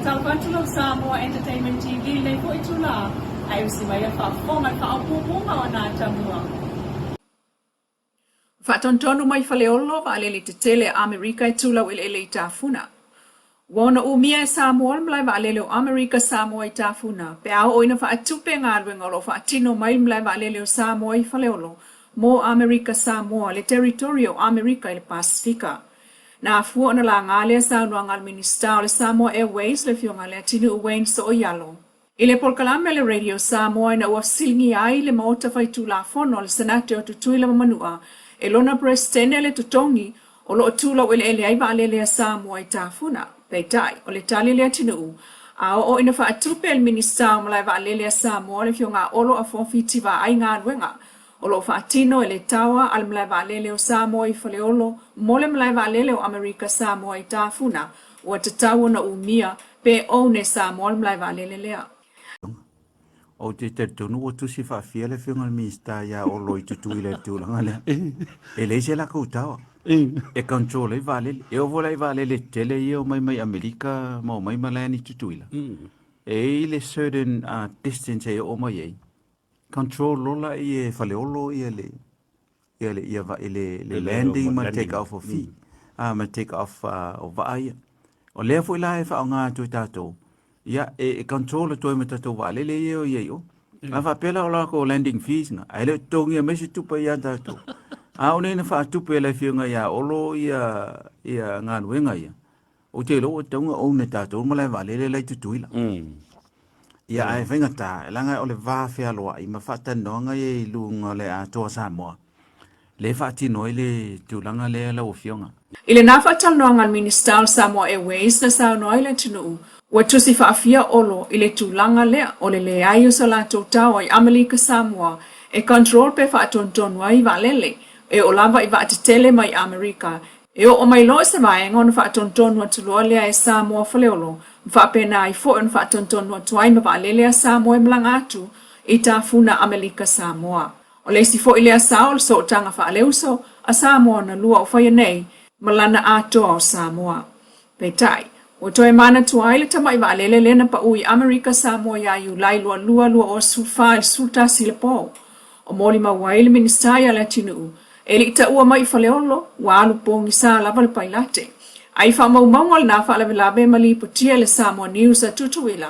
talkatulo Samoa Entertainment TV le po itula ay usimaya fa fonga fa apupunga ona tamua. Fatontonu mai faleolo va le te tele America itula wil ele tafuna. Wana umia Samoa mlai va le America Samoa itafuna. Pe au oina fa atupe ngalwe ngolo fa atino mai mlai va le Samoa faleolo. Mo America Samoa le territorio America il Pacifica. Na fuo na la ngale sa ngal minister le Samoa Airways le fio ngale tinu uwen so yalo. Ile polkalame le radio Samoa na wasilngi ai le mota faitula fono le senator tutuila manua. Elona prestene le tutongi o lo tula wele ele ai va le Samoa itafuna. Peitai o le tali le tinu. A o ina fa atupe el minister mala va le Samoa le fio nga olo a fonfiti va ai nga wenga. O lo fatino ele tawa al mlai valele o Samoa i faleolo, mole mlai valele o America Samoa i tafuna, o te tawa na umia pe o ne Samoa mlai valele lea. O te tonu o tusi whawhia le whiunga mista ia o loi tutui le tūlanga lea. E leise la koutawa. E control e valele. E o vola i valele tele i o mai Amerika mau mai malani tutuila. E le certain distance e o mai ei. Control lola i e faleolo i le landing ma take off o fi. Ma take off o vaia. O lea fo ila e wha o ngā tui tātou. Ia e control e toi me tātou vale le i o i o. A wha pela o lako landing fees nga. A ele tongi a mesi tupa i a tātou. A o neina wha tupa e lai whiunga ia olo i a ngā nuenga ia. O te lo o taunga o ne tātou ma lai vale le lai tutuila. Ia ai whainga tā, e langa o le vāwhea loa i ma whatanonga i lunga le a toa Samoa. Le whatino i le tūlanga le la o whionga. I le nā whatanonga al minister Samoa Airways na Samoa i le tunu. Wa tusi whaafia olo i le tūlanga lea o le ai o sa la tōtawa i America Samoa e control pe whaatontonua i valele e o lava i vaatetele mai America. E o mai loa se vai ngon whaatontonua tulua lea e Samoa whaleolo. Whapena i fo'on whaatontonua tuai ma valele a Samoa mlanga atu i tafuna America Samoa. O leisi fo i lea sao so tanga whaaleuso a Samoa na lua o whaia nei malana atoa o Samoa. Peitai, o toi mana tuai le tamai valele lena pa ui America Samoa ya yu leilua lua o sulfa il sulta silepo. O moli ma waile ministaya le tinu. E li ta ua mai whaleolo, wa alu pongi sa lava le pailate. Ai wha maungal na wha labe mali potia le Samoa News a tutuila.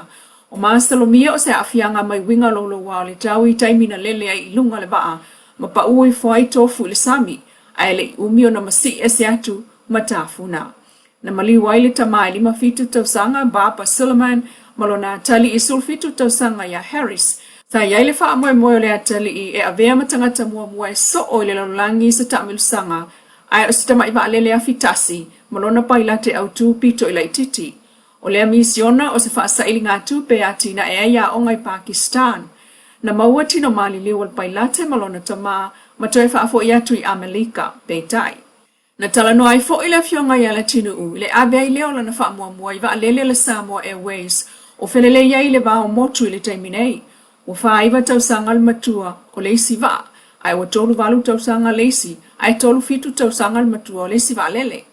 O maastalomia o se afianga mai winga lolo wa le taui taimina lele ai ilunga le baa. Ma pa ui fwai tofu le sami. Ai le umio na masi ese atu matafuna. Na mali waile tamai lima fitu tausanga Baba Suleiman malona tali isul fitu tausanga ya Harris. Sa yaile wha moe le atali i e avea matangata mua so o le lalangi sa tamilu sanga. Ai o sitama iwa alele a fitasi, malona pailate au tu pito ila ititi. O lea misiona o se whaasa ili ngā tupe ati na ea ia o ngai Pakistan. Na maua tino mali liwal pailate malona tama, matoe whaafo i atu i Amerika, peitai. Na talano ai fo ila fionga ia la tinu u, le abea i leo lana wha mua iwa alele le Samoa Airways, o felele ia i le vao motu ili taiminei. O whaiva tausanga al matua o leisi va, ai o tolu valu tausanga leisi, ai tolu fitu tausanga al matua o leisi va lele.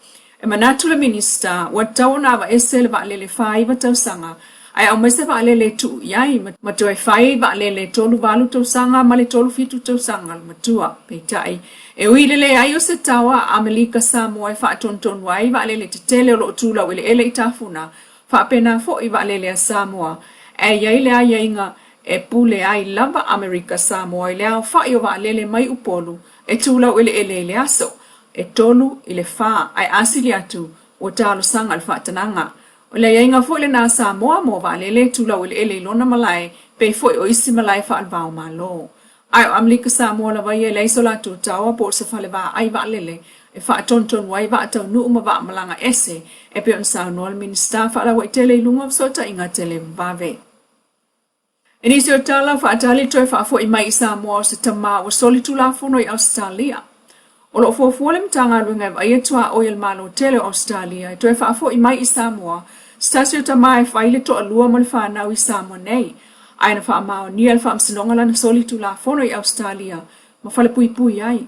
E manatu le minister, wa tau nava ese le va lele whaiva tausanga, ai au mese va lele tu iai, matua whai va lele tolu valu tausanga, ma le tolu fitu tausanga al matua, peitai. E uilele ai o se tawa America Samoa e whaatonton wai va lele te tele o lo tula wile ele itafuna, whaapena fo i va lele a Samoa, e iai le ai inga, e pule ai lava America Samoa i lea whai o wa lele mai upolu e tula o ele aso e tolu i le wha ai asili atu o talo sanga al whaatananga. O le inga fo le na Samoa mo wa lele tula o ele lona malai pe fo o isi malai wha alvao malo. Ai o America Samoa la vai e leiso la tu tawa po se whale wa ai wa lele e wha tonton wai wa atau nu uma wa malanga ese e pe on sa noal minister wha la wa tele lunga sota inga tele vave. E nisi o tala whaatali toi whaafo i mai i Samoa o se tama o soli tula fono i Australia. O lo fuafuole mtanga runga wa ia tua o il malo tele Australia i toi whaafo i mai i Samoa. Stasi o tama e whaile to alua mo le whanau i Samoa nei. Aina wha amao ni al wha msinonga lana soli tula fono i Australia. Ma whale pui ai.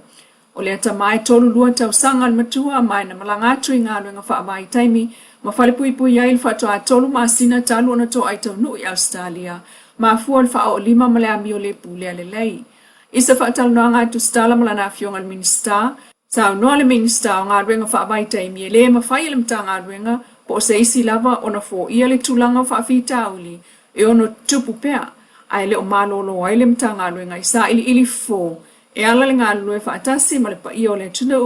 O lea tama e tolu lua tau sanga al matua mai na malangatu i ngā runga wha amai taimi Ma fale pui pui ai fa to atolu ma sina talu ona to ai tonu I Australia. Ma fuan fa o lima male amio le pule ale lei. Isa fa tal no nga tu stala mala na fiong al minista. Sa no le minista nga renga fa vai tai mi le ma fa ile mtanga renga po se isi lava ona fo ia le tulanga fa fita uli. E ono tupu pea. Ai le o malolo ai le mtanga renga isa ili fo. E ala le ngā lue fa atasi ma le pa i o le tunu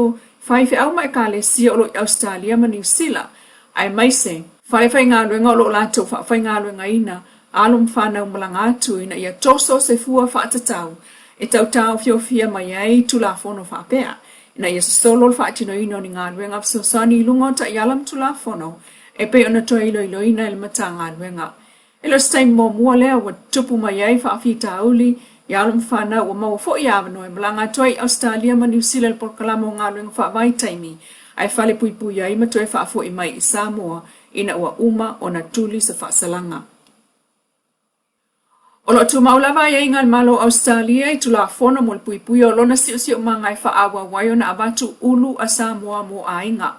fai fe au mai ka le sia o lo Australia ma New Zealand. Ai mai se, fai ngā lue ngā lo lato fa fai ngā lue ngā ina, alum whanau malanga atu ina ia toso se fua fa atatau, e tau tau fio fia mai ai tu la fono fa pea. Ina ia solo fa atino ino ni ngā lue ngā fsosani lungo ta ialam tu la fono, e pe ona toa ilo ina il mata ngā lue ngā. Ilo stai mo mua lea wa tupu mai ai fa afita auli, Yalum whana o mau fo iawano e malanga toi Australia ma New Zealand por kalamo ngā luenga wha vai taimi. Ai whale pui pui ai ma toi wha fo I mai I Samoa ina ua uma o na tuli sa wha salanga. O lo tu maulawa ia ingal malo Australia I tula fono mo pui pui o lona si o mangai wha awa waio na abatu ulu a Samoa mo a inga.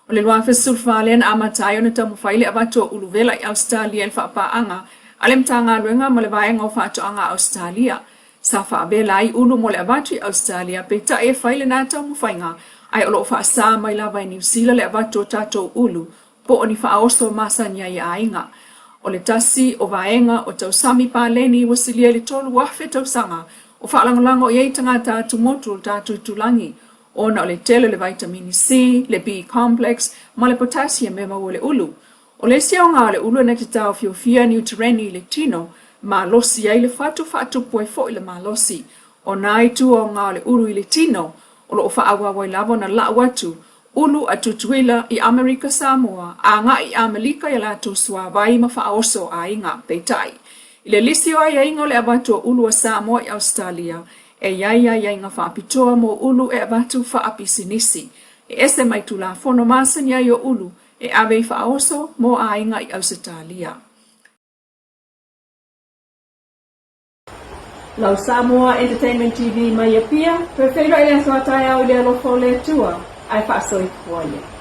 O le luan fesul whalean amatai o na tamu whaile abatu o ulu vela I Australia wha paanga Alem tanga luenga mo le vaenga o whaato anga Australia. Sa whaabela ai ulu mo le avatu I Australia pe ta e whaile nā tau mwhainga ai olo wha sa mai lawa I New Zealand le avatu o tato ulu po o ni wha aosto masanya I ainga. O le tasi o vaenga o tau sami pāleni wasilia le tolu wahwe tau sanga o whaalangolango I eitanga tātu motu o tātu tulangi. Ona o le tele le vitamini C, le B complex, ma le potassium me mau le ulu. O le sia o ngā le ulu na ki tau fio fia ni utereni le tino, ma losi ai le fatu poe fo I le ma losi. O nai tu o ngā le ulu I le tino, o lo fa awa wai lavo na la watu, ulu a tutuila I Amerika Samoa, a ngā I Amelika I la tu sua vai ma fa oso a inga peitai. I le lisi o ai ingo le abatu o ulu a Samoa I Australia, e iai ngā fa apitoa mo ulu e abatu fa apisinisi. E ese mai tu la fono masan iai o ulu, e ave fa oso mo a inga I Australia. Lau Samoa Entertainment TV mai apia, prefeiro ele aswatai au le alofo le tua, ai fa soi kuoia.